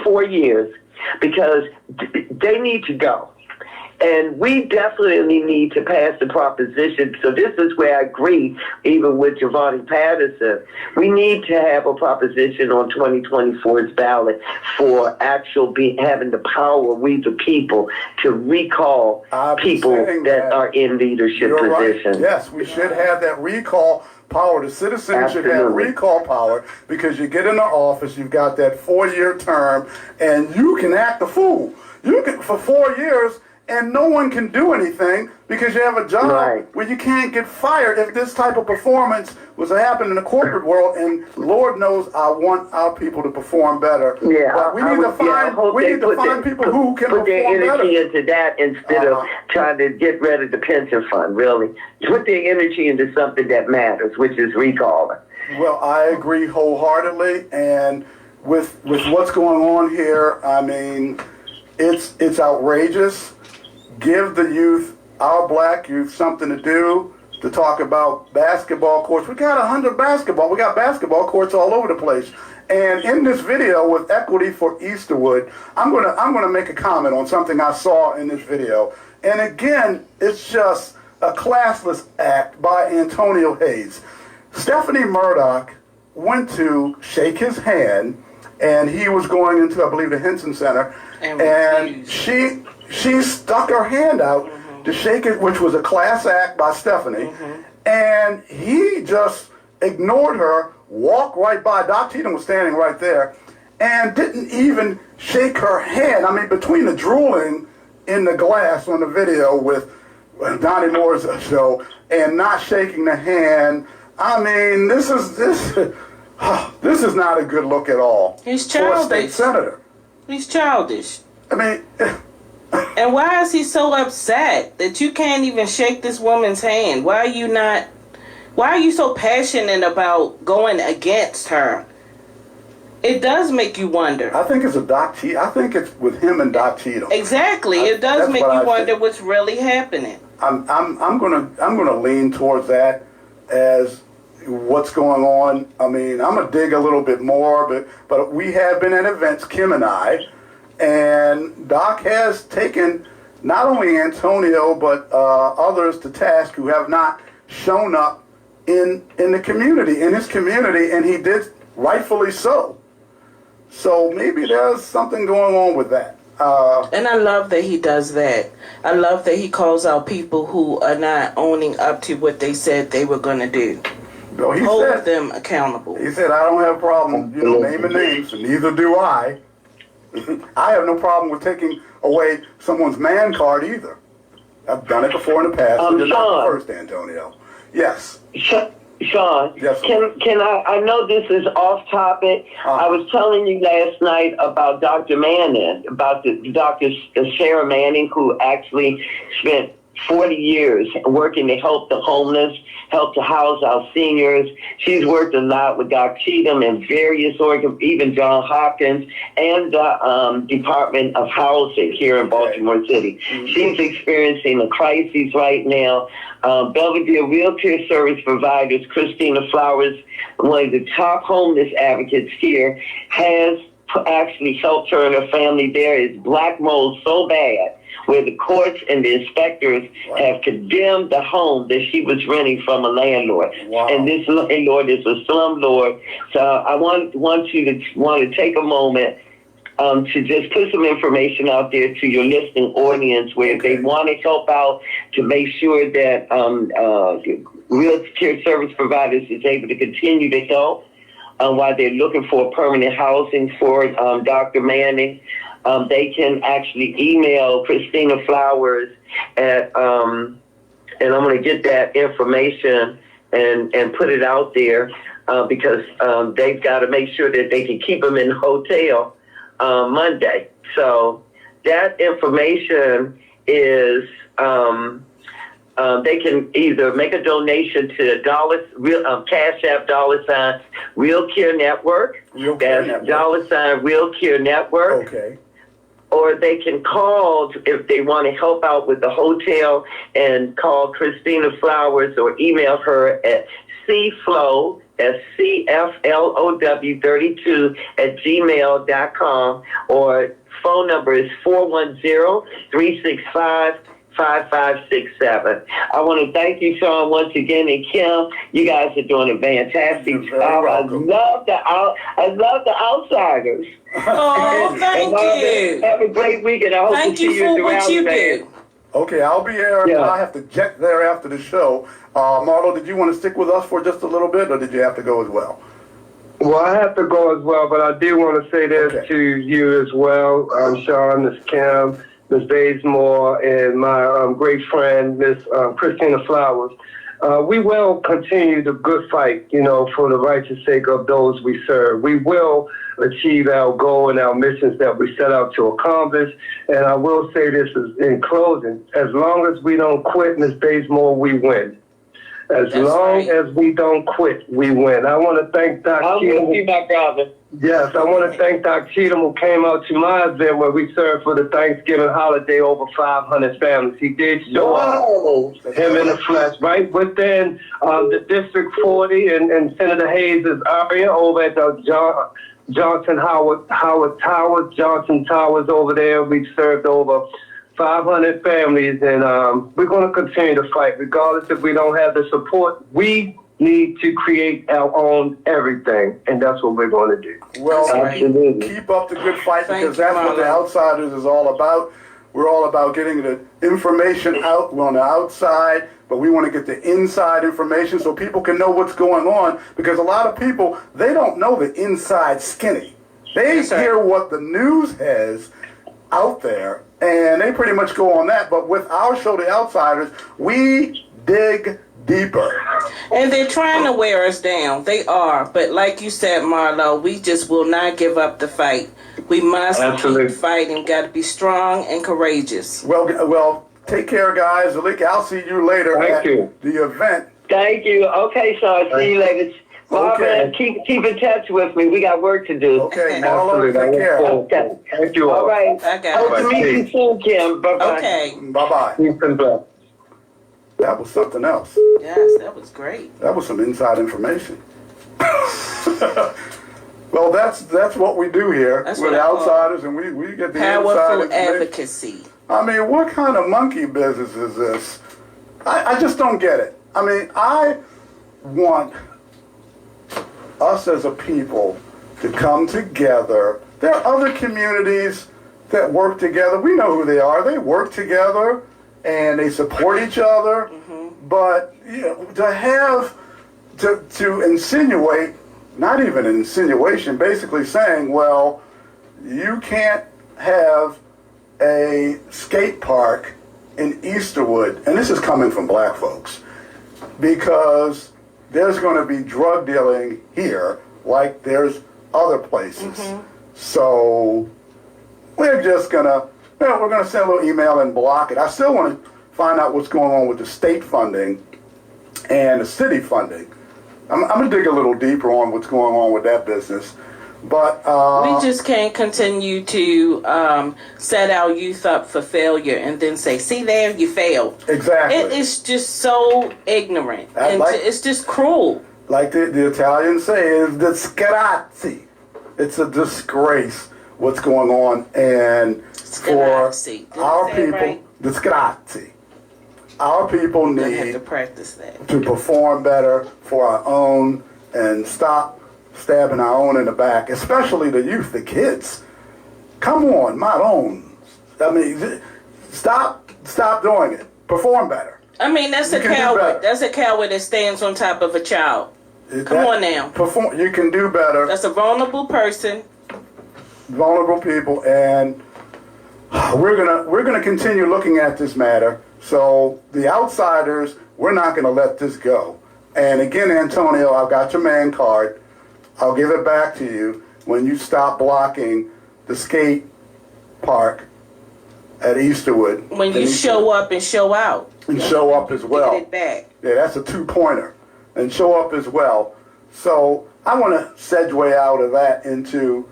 4 years because they need to go. And we definitely need to pass the proposition. So this is where I agree, even with Giovanni Patterson. We need to have a proposition on 2024's ballot for having the power, we the people, to recall people that are in leadership positions. Right. Yes, we should have that recall power. The citizens should have recall power because you get into office, you've got that 4-year term, and you can act a fool. You can, for 4 years, and no one can do anything because you have a job where you can't get fired if this type of performance was to happen in the corporate world. And Lord knows I want our people to perform better. Yeah, but we need to find people who can put their energy better. into that instead of trying to get rid of the pension fund. Really, put their energy into something that matters, which is recalling. Well, I agree wholeheartedly, and with what's going on here, I mean, it's outrageous. Give the youth, our black youth, something to do, to talk about basketball courts. We got we got basketball courts all over the place. And in this video with Equity for Easterwood, I'm gonna make a comment on something I saw in this video. And again, it's just a classless act by Antonio Hayes. Stephanie Murdoch went to shake his hand, and he was going into, I believe, the Henson Center, and she stuck her hand out to shake it, which was a class act by Stephanie, and he just ignored her, walked right by. Doc Cheatham was standing right there, and didn't even shake her hand. I mean, between the drooling in the glass on the video with Donnie Moore's show and not shaking the hand. I mean, this is not a good look at all. He's for a state childish. senator. He's childish. I mean, And why is he so upset that you can't even shake this woman's hand? Why are you so passionate about going against her? It does make you wonder. I think it's I think it's with him and Doc Cheatham. Exactly. It does That's make what you I wonder think. what's really happening. I'm gonna lean towards that as what's going on. I mean, I'm gonna dig a little bit more, but we have been at events, Kim and I, and Doc has taken not only Antonio but others to task who have not shown up in the community, in his community, and he did rightfully so. So maybe there's something going on with that. And I love that he does that. I love that he calls out people who are not owning up to what they said they were going to do. No, Hold them accountable. He said, I don't have a problem, naming names, and neither do I. I have no problem with taking away someone's man card either. I've done it before in the past. You're not the first, Antonio. Yes. Sean, yes, can I know this is off topic. I was telling you last night about Dr. Manning, about the Dr. Sarah Manning, who actually spent 40 years working to help the homeless, help to house our seniors. She's worked a lot with Doc Cheatham and various even John Hopkins and the Department of Housing here in Baltimore City. She's experiencing a crisis right now. Belvedere Wheelchair Service Providers, Christina Flowers, one of the top homeless advocates here, has actually helped her and her family. There is black mold so bad where the courts and the inspectors have condemned the home that she was renting from a landlord. Wow. And this landlord is a slumlord. So I want you to take a moment to just put some information out there to your listening audience where they want to help out to make sure that wheelchair service providers is able to continue to help while they're looking for permanent housing for Dr. Manning. They can actually email Christina Flowers at, and I'm going to get that information and put it out there because they've got to make sure that they can keep them in the hotel Monday. So that information is they can either make a donation to Cash App $ Real Care Network. That's $ Real Care Network. Okay. Or they can call if they want to help out with the hotel and call Christina Flowers or email her at cflow, that's CFLOW 32 at gmail.com, or phone number is 410-365-5567. I want to thank you, Sean, once again, and Kim. You guys are doing a fantastic job. I love the outsiders. Oh, thank you. Have a great week, and I hope to see you for what you do. Okay, I'll be here. Yeah. I have to jet there after the show. Marlo, did you want to stick with us for just a little bit, or did you have to go as well? Well, I have to go as well, but I do want to say this to you as well, Sean, Ms. Kim, Ms. Baysmore, and my great friend, Ms. Christina Flowers. We will continue the good fight, for the righteous sake of those we serve. We will achieve our goal and our missions that we set out to accomplish. And I will say this in closing. As long as we don't quit, Ms. Baysmore, we win. As long as we don't quit, we win. I want to thank Doc Cheatham. my brother. Yes, I want to thank Doc Cheatham, who came out to my event where we served for the Thanksgiving holiday over 500 families. He did show up, him in the flesh, right within the District 40 and Senator Hayes' area over at the Johnson Towers over there. We served over 500 families, and we're going to continue to fight, regardless if we don't have the support. We need to create our own everything, and that's what we're going to do. Well, keep up the good fight, because that's what the Outsiders is all about. We're all about getting the information out. We're on the outside, but we want to get the inside information so people can know what's going on, because a lot of people, they don't know the inside skinny. They hear what the news has out there, and they pretty much go on that. But with our show, The Outsiders, we dig deeper. And they're trying to wear us down. They are. But like you said, Marlo, we just will not give up the fight. We must Absolutely. keep fighting. Got to be strong and courageous. Well, take care, guys. Zulieka, I'll see you later Thank you. the event. Thank you. Okay, Sean. See you later. Barbara, keep in touch with me. We got work to do. Okay, Marlo, Absolutely. take care. Okay. Thank you all. All right. I got Hope it. to meet you soon, Kim. Bye-bye. Okay. Bye-bye. Peace and blessings. That was something else. Yes, that was great. That was some inside information. Well, that's what we do here. That's with what I call outsiders, and we get the inside Powerful information. advocacy. I mean, what kind of monkey business is this? I just don't get it. I mean, I want us as a people to come together. There are other communities that work together. We know who they are. They work together and they support each other. But to insinuate, not even an insinuation, basically saying, well, you can't have a skate park in Easterwood, and this is coming from black folks, because there's going to be drug dealing here like there's other places. So we're just going to, we're going to send a little email and block it. I still want to find out what's going on with the state funding and the city funding. I'm going to dig a little deeper on what's going on with that business. But we just can't continue to set our youth up for failure and then say, see there, you failed. Exactly. It is just so ignorant. And it's just cruel. Like the Italians say, it's disgrazie. It's a disgrace what's going on. And for our people, disgrazie. Our people I have need to practice that. to perform better for our own and stop stabbing our own in the back, especially the youth, the kids. Come on, my own. I mean, stop doing it. Perform better. I mean, that's a coward. That's a coward that stands on top of a child. Come on now. Perform. You can do better. That's a vulnerable person. Vulnerable people, and we're gonna continue looking at this matter. So the outsiders, we're not gonna let this go. And again, Antonio, I've got your man card. I'll give it back to you when you stop blocking the skate park at Easterwood. When you show up and show out. And show up as well. Get it back. Yeah, that's a two-pointer. And show up as well. So I want to segue out of that into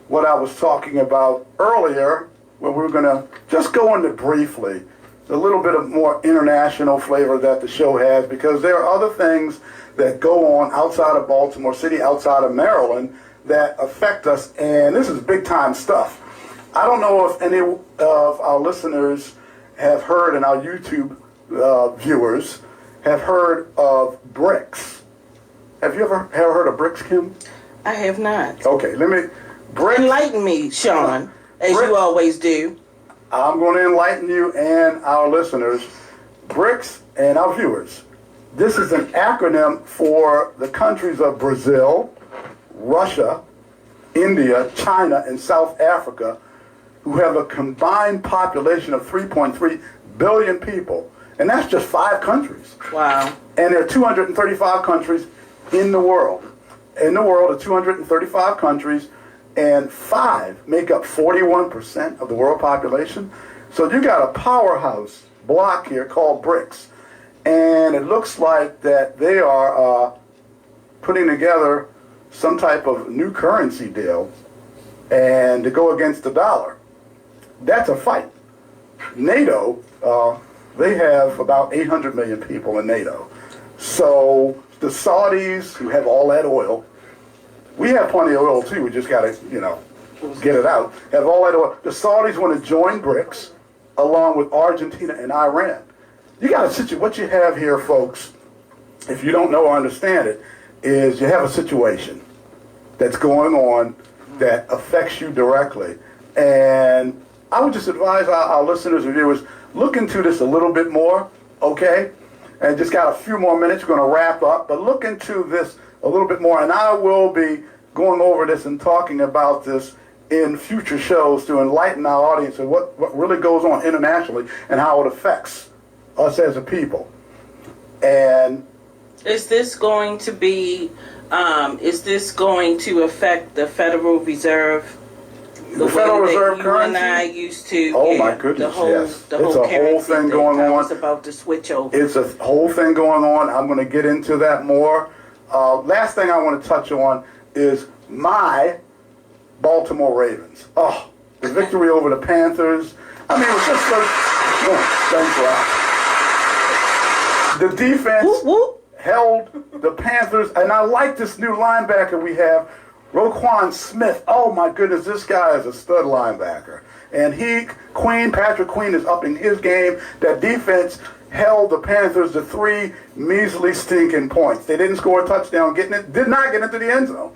what I was talking about earlier, where we're going to just go into briefly a little bit of more international flavor that the show has, because there are other things that go on outside of Baltimore City, outside of Maryland, that affect us, and this is big time stuff. I don't know if any of our listeners have heard, and our YouTube viewers have heard of B.R.I.C.S. Have you ever heard of B.R.I.C.S, Kim? I have not. Okay, B.R.I.C.S. Enlighten me, Sean, as you always do. I'm going to enlighten you and our listeners. B.R.I.C.S and our viewers. This is an acronym for the countries of Brazil, Russia, India, China, and South Africa, who have a combined population of 3.3 billion people. And that's just 5 countries. Wow. And there are 235 countries in the world. In the world, there are 235 countries, and 5 make up 41% of the world population. So you got a powerhouse block here called B.R.I.C.S. And it looks like that they are putting together some type of new currency deal and to go against the dollar. That's a fight. NATO, they have about 800 million people in NATO. So the Saudis, who have all that oil, we have plenty of oil too, we just got to, get it out, have all that oil. The Saudis want to join B.R.I.C.S along with Argentina and Iran. You got a situation, what you have here, folks, if you don't know or understand it, is you have a situation that's going on that affects you directly. And I would just advise our listeners and viewers, look into this a little bit more, okay? And just got a few more minutes, we're going to wrap up, but look into this a little bit more, and I will be going over this and talking about this in future shows to enlighten our audience of what really goes on internationally and how it affects us as a people. And is this going to be? Is this going to affect the Federal Reserve? the Federal Reserve you and I currency? used to. Oh yeah, my goodness, yes. The It's whole a whole currency thing going I on. was about to switch over. It's a whole thing going on. I'm going to get into that more. Last thing I want to touch on is my Baltimore Ravens. Oh, the victory over the Panthers. I mean, it was just so... Oh, thanks, Rob. The defense Whoop, whoop. held the Panthers, and I like this new linebacker we have, Roquan Smith. Oh my goodness, this guy is a stud linebacker. And Patrick Queen is upping his game. That defense held the Panthers to 3 measly stinking points. They didn't score a touchdown, did not get into the end zone.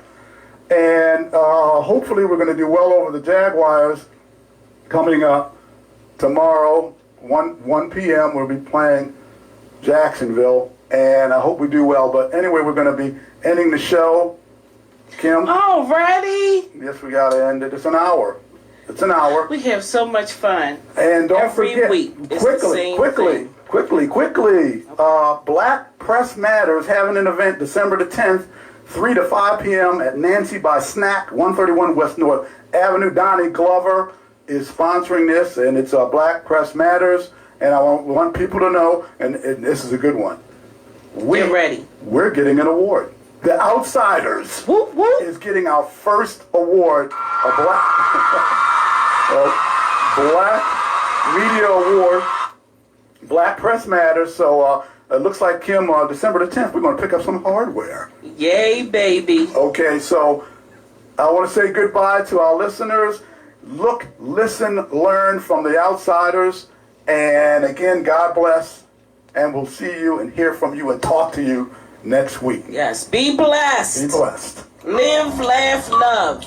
And hopefully we're going to do well over the Jaguars coming up tomorrow, 1 p.m. We'll be playing Jacksonville, and I hope we do well. But anyway, we're going to be ending the show. Kim? Alrighty. Yes, we got to end it. It's an hour. It's an hour. We have so much fun. And don't Every forget, week it's the same thing. quickly, Black Press Matters having an event December the 10th, 3 to 5 p.m. at Nancy by Snack, 131 West North Avenue. Donnie Glover is sponsoring this, and it's Black Press Matters. And I want people to know, and this is a good one. Get ready. We're getting an award. The Outsiders whoop, whoop. is getting our first award, a Black Media Award, Black Press Matters. So it looks like, Kim, December the 10th, we're going to pick up some hardware. Yay, baby. Okay, so I want to say goodbye to our listeners. Look, listen, learn from the Outsiders. And again, God bless. And we'll see you and hear from you and talk to you next week. Yes, be blessed. Be blessed. Live, laugh, love.